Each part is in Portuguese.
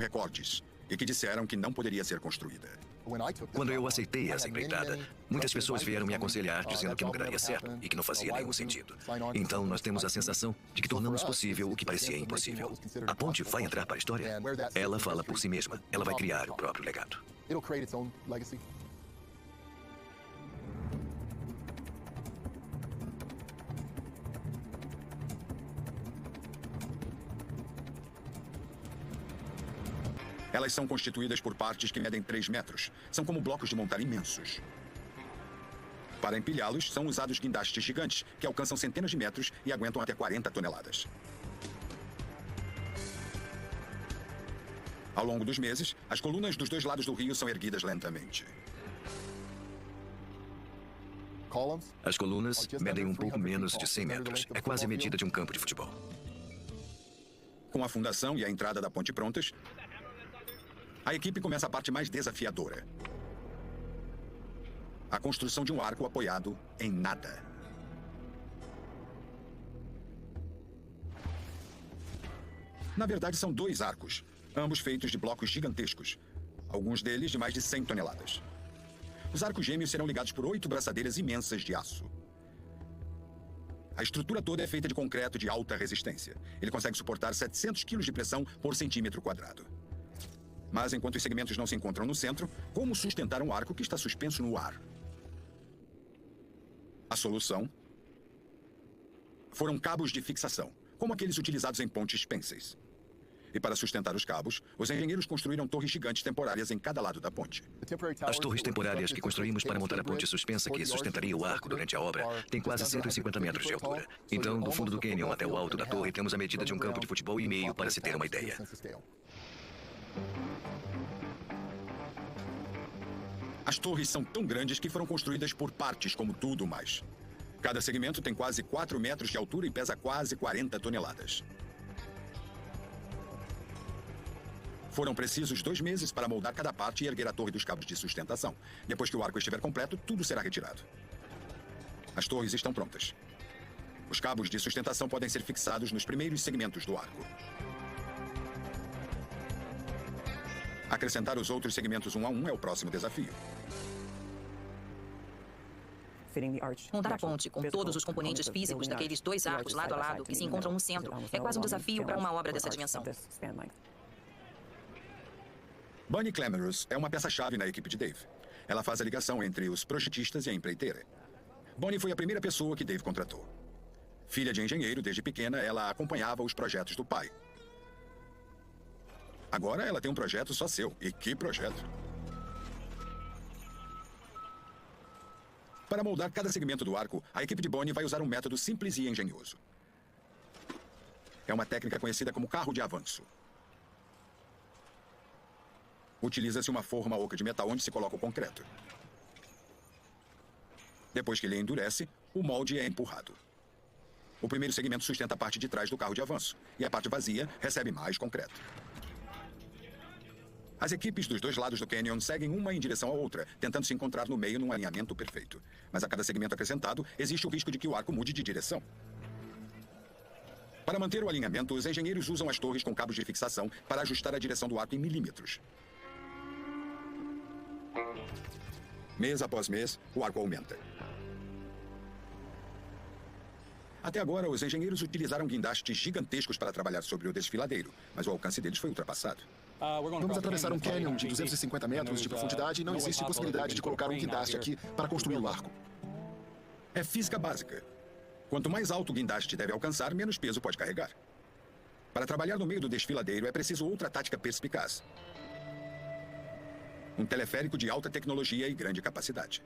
recordes e que disseram que não poderia ser construída. Quando eu aceitei essa empreitada, muitas pessoas vieram me aconselhar dizendo que nunca daria certo e que não fazia nenhum sentido. Então nós temos a sensação de que tornamos possível o que parecia impossível. A ponte vai entrar para a história? Ela fala por si mesma. Ela vai criar o próprio legado. Elas são constituídas por partes que medem 3 metros. São como blocos de montar imensos. Para empilhá-los, são usados guindastes gigantes, que alcançam centenas de metros e aguentam até 40 toneladas. Ao longo dos meses, as colunas dos 2 lados do rio são erguidas lentamente. As colunas medem um pouco menos de 100 metros. É quase a medida de um campo de futebol. Com a fundação e a entrada da ponte prontas, a equipe começa a parte mais desafiadora. A construção de um arco apoiado em nada. Na verdade, são 2 arcos, ambos feitos de blocos gigantescos, alguns deles de mais de 100 toneladas. Os arcos gêmeos serão ligados por 8 braçadeiras imensas de aço. A estrutura toda é feita de concreto de alta resistência. Ele consegue suportar 700 kg de pressão por centímetro quadrado. Mas enquanto os segmentos não se encontram no centro, como sustentar um arco que está suspenso no ar? A solução foram cabos de fixação, como aqueles utilizados em pontes pênseis. E para sustentar os cabos, os engenheiros construíram torres gigantes temporárias em cada lado da ponte. As torres temporárias que construímos para montar a ponte suspensa que sustentaria o arco durante a obra têm quase 150 metros de altura. Então, do fundo do cânion até o alto da torre, temos a medida de um campo de futebol e meio para se ter uma ideia. As torres são tão grandes que foram construídas por partes, como tudo mais. Cada segmento tem quase 4 metros de altura e pesa quase 40 toneladas. Foram precisos 2 meses para moldar cada parte e erguer a torre dos cabos de sustentação. Depois que o arco estiver completo, tudo será retirado. As torres estão prontas. Os cabos de sustentação podem ser fixados nos primeiros segmentos do arco. Acrescentar os outros segmentos um a um é o próximo desafio. Montar a ponte com todos os componentes físicos daqueles 2 arcos lado a lado que se encontram no centro é quase um desafio para uma obra dessa dimensão. Bonnie Clamorous é uma peça-chave na equipe de Dave. Ela faz a ligação entre os projetistas e a empreiteira. Bonnie foi a primeira pessoa que Dave contratou. Filha de engenheiro, desde pequena, ela acompanhava os projetos do pai. Agora ela tem um projeto só seu. E que projeto! Para moldar cada segmento do arco, a equipe de Bonnie vai usar um método simples e engenhoso. É uma técnica conhecida como carro de avanço. Utiliza-se uma forma oca de metal onde se coloca o concreto. Depois que ele endurece, o molde é empurrado. O primeiro segmento sustenta a parte de trás do carro de avanço, e a parte vazia recebe mais concreto. As equipes dos 2 lados do cânion seguem uma em direção à outra, tentando se encontrar no meio num alinhamento perfeito. Mas a cada segmento acrescentado, existe o risco de que o arco mude de direção. Para manter o alinhamento, os engenheiros usam as torres com cabos de fixação para ajustar a direção do arco em milímetros. Mês após mês, o arco aumenta. Até agora, os engenheiros utilizaram guindastes gigantescos para trabalhar sobre o desfiladeiro, mas o alcance deles foi ultrapassado. Vamos atravessar um cânion de 250 metros de profundidade e não existe possibilidade de colocar um guindaste aqui para construir o arco. É física básica. Quanto mais alto o guindaste deve alcançar, menos peso pode carregar. Para trabalhar no meio do desfiladeiro, é preciso outra tática perspicaz. Um teleférico de alta tecnologia e grande capacidade.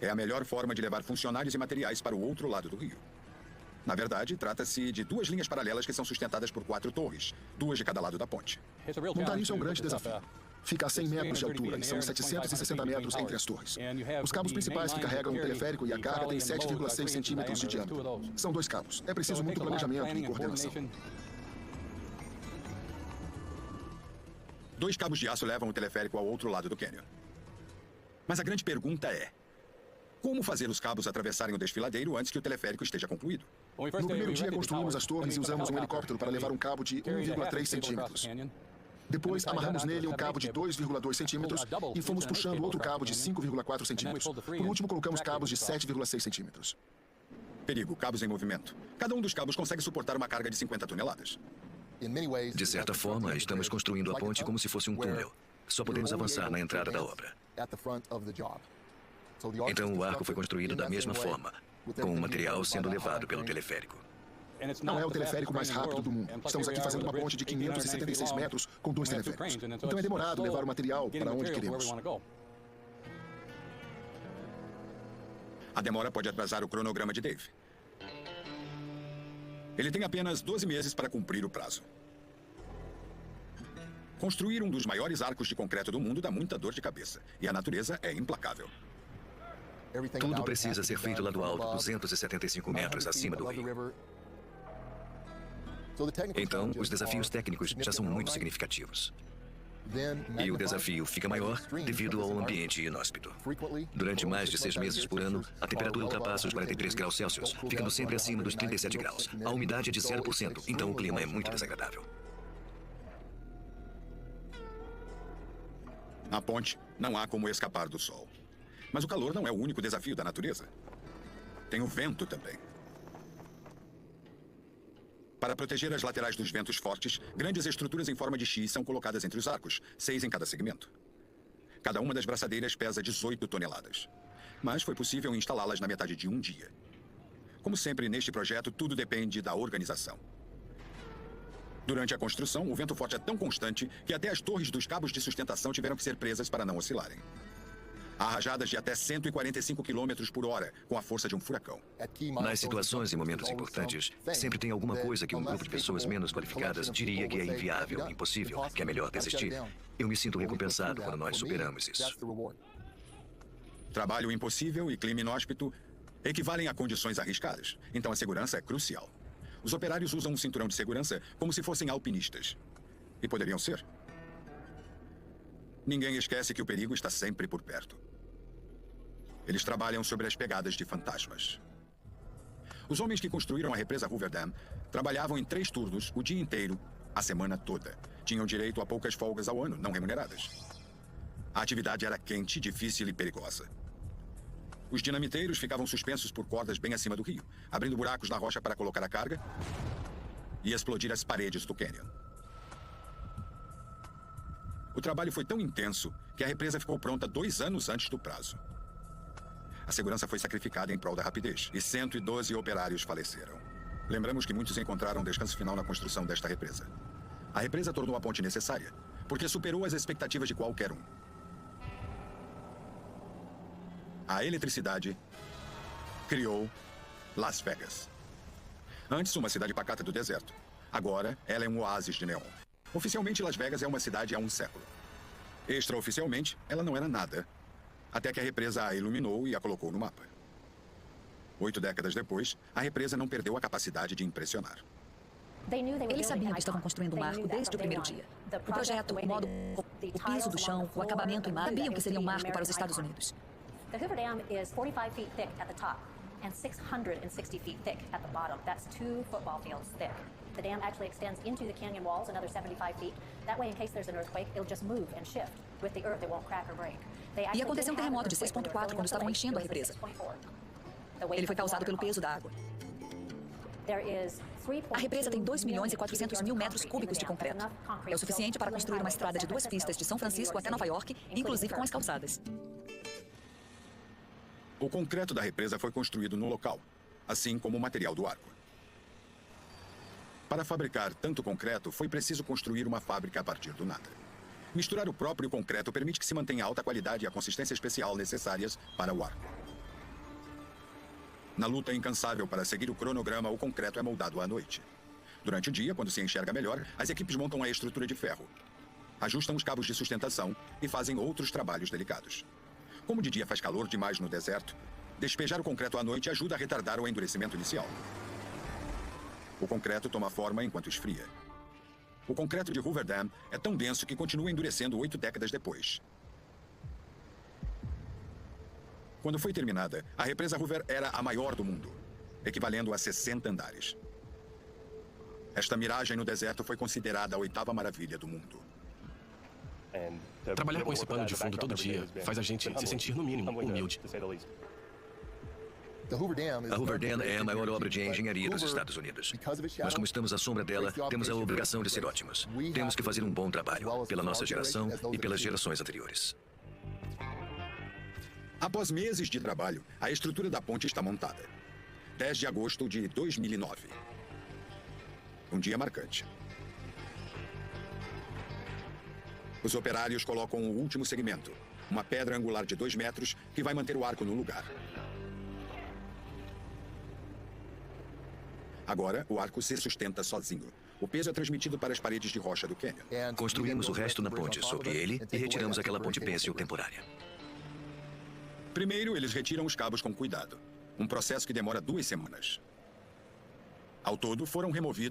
É a melhor forma de levar funcionários e materiais para o outro lado do rio. Na verdade, trata-se de 2 linhas paralelas que são sustentadas por 4 torres, 2 de cada lado da ponte. Montar isso é um grande desafio. Fica a 100 metros de altura e são 760 metros entre as torres. Os cabos principais que carregam o teleférico e a carga têm 7,6 centímetros de diâmetro. São 2 cabos. É preciso muito planejamento e coordenação. 2 cabos de aço levam o teleférico ao outro lado do cânion. Mas a grande pergunta é: como fazer os cabos atravessarem o desfiladeiro antes que o teleférico esteja concluído? No primeiro dia, construímos as torres e usamos um helicóptero para levar um cabo de 1,3 centímetros. Depois, amarramos nele um cabo de 2,2 centímetros e fomos puxando outro cabo de 5,4 centímetros. Por último, colocamos cabos de 7,6 centímetros. Perigo, cabos em movimento. Cada um dos cabos consegue suportar uma carga de 50 toneladas. De certa forma, estamos construindo a ponte como se fosse um túnel. Só podemos avançar na entrada da obra. Então, o arco foi construído da mesma forma, com o material sendo levado pelo teleférico. Não é o teleférico mais rápido do mundo. Estamos aqui fazendo uma ponte de 576 metros com 2 teleféricos. Então é demorado levar o material para onde queremos. A demora pode atrasar o cronograma de Dave. Ele tem apenas 12 meses para cumprir o prazo. Construir um dos maiores arcos de concreto do mundo dá muita dor de cabeça, e a natureza é implacável. Tudo precisa ser feito lá do alto, 275 metros acima do rio. Então, os desafios técnicos já são muito significativos. E o desafio fica maior devido ao ambiente inóspito. Durante mais de 6 meses por ano, a temperatura ultrapassa os 43 graus Celsius, ficando sempre acima dos 37 graus. A umidade é de 0%, então o clima é muito desagradável. Na ponte, não há como escapar do sol. Mas o calor não é o único desafio da natureza. Tem o vento também. Para proteger as laterais dos ventos fortes, grandes estruturas em forma de X são colocadas entre os arcos, 6 em cada segmento. Cada uma das braçadeiras pesa 18 toneladas. Mas foi possível instalá-las na metade de um dia. Como sempre neste projeto, tudo depende da organização. Durante a construção, o vento forte é tão constante que até as torres dos cabos de sustentação tiveram que ser presas para não oscilarem. Há rajadas de até 145 km por hora, com a força de um furacão. Nas situações e momentos importantes, sempre tem alguma coisa que um grupo de pessoas menos qualificadas diria que é inviável, impossível, que é melhor desistir. Eu me sinto recompensado quando nós superamos isso. Trabalho impossível e clima inóspito equivalem a condições arriscadas, então a segurança é crucial. Os operários usam um cinturão de segurança como se fossem alpinistas. E poderiam ser. Ninguém esquece que o perigo está sempre por perto. Eles trabalham sobre as pegadas de fantasmas. Os homens que construíram a represa Hoover Dam trabalhavam em 3 turnos o dia inteiro, a semana toda. Tinham direito a poucas folgas ao ano, não remuneradas. A atividade era quente, difícil e perigosa. Os dinamiteiros ficavam suspensos por cordas bem acima do rio, abrindo buracos na rocha para colocar a carga e explodir as paredes do cânion. O trabalho foi tão intenso que a represa ficou pronta 2 anos antes do prazo. A segurança foi sacrificada em prol da rapidez e 112 operários faleceram. Lembramos que muitos encontraram descanso final na construção desta represa. A represa tornou a ponte necessária, porque superou as expectativas de qualquer um. A eletricidade criou Las Vegas. Antes, uma cidade pacata do deserto. Agora, ela é um oásis de neon. Oficialmente, Las Vegas é uma cidade há um século. Extraoficialmente, ela não era nada, até que a represa a iluminou e a colocou no mapa. 8 décadas depois, a represa não perdeu a capacidade de impressionar. Eles sabiam que estavam construindo um marco desde o primeiro dia. O projeto, o modo, o piso do chão, o acabamento em marco, sabiam que seria um marco para os Estados Unidos. The Hoover Dam is 45 feet thick at the top and 660 feet thick at the bottom. That's 2 football fields thick. The dam actually extends into the canyon walls another 75 feet. That way, in case there's an earthquake, it'll just move and shift. With the earth, it won't crack or break. E aconteceu um terremoto de 6.4 quando estavam enchendo a represa. Ele foi causado pelo peso da água. A represa tem 2.400.000 metros cúbicos de concreto. É o suficiente para construir uma estrada de 2 pistas de São Francisco até Nova York, inclusive com as calçadas. O concreto da represa foi construído no local, assim como o material do arco. Para fabricar tanto concreto, foi preciso construir uma fábrica a partir do nada. Misturar o próprio concreto permite que se mantenha a alta qualidade e a consistência especial necessárias para o arco. Na luta incansável para seguir o cronograma, o concreto é moldado à noite. Durante o dia, quando se enxerga melhor, as equipes montam a estrutura de ferro, ajustam os cabos de sustentação e fazem outros trabalhos delicados. Como de dia faz calor demais no deserto, despejar o concreto à noite ajuda a retardar o endurecimento inicial. O concreto toma forma enquanto esfria. O concreto de Hoover Dam é tão denso que continua endurecendo 8 décadas depois. Quando foi terminada, a represa Hoover era a maior do mundo. equivalendo a 60 andares. Esta miragem no deserto foi considerada a 8ª maravilha do mundo. Trabalhar com esse pano de fundo todo dia faz a gente se sentir, no mínimo, humilde. A Hoover Dam é a maior obra de engenharia dos Estados Unidos. Mas como estamos à sombra dela, temos a obrigação de ser ótimos. Temos que fazer um bom trabalho, pela nossa geração e pelas gerações anteriores. Após meses de trabalho, a estrutura da ponte está montada. 10 de agosto de 2009. Um dia marcante. Os operários colocam o último segmento, uma pedra angular de 2 metros que vai manter o arco no lugar. Agora, o arco se sustenta sozinho. O peso é transmitido para as paredes de rocha do cânion. Construímos o resto na ponte sobre ele e retiramos aquela ponte pêncil temporária. Primeiro, eles retiram os cabos com cuidado. Um processo que demora 2 semanas. Ao todo, foram removidos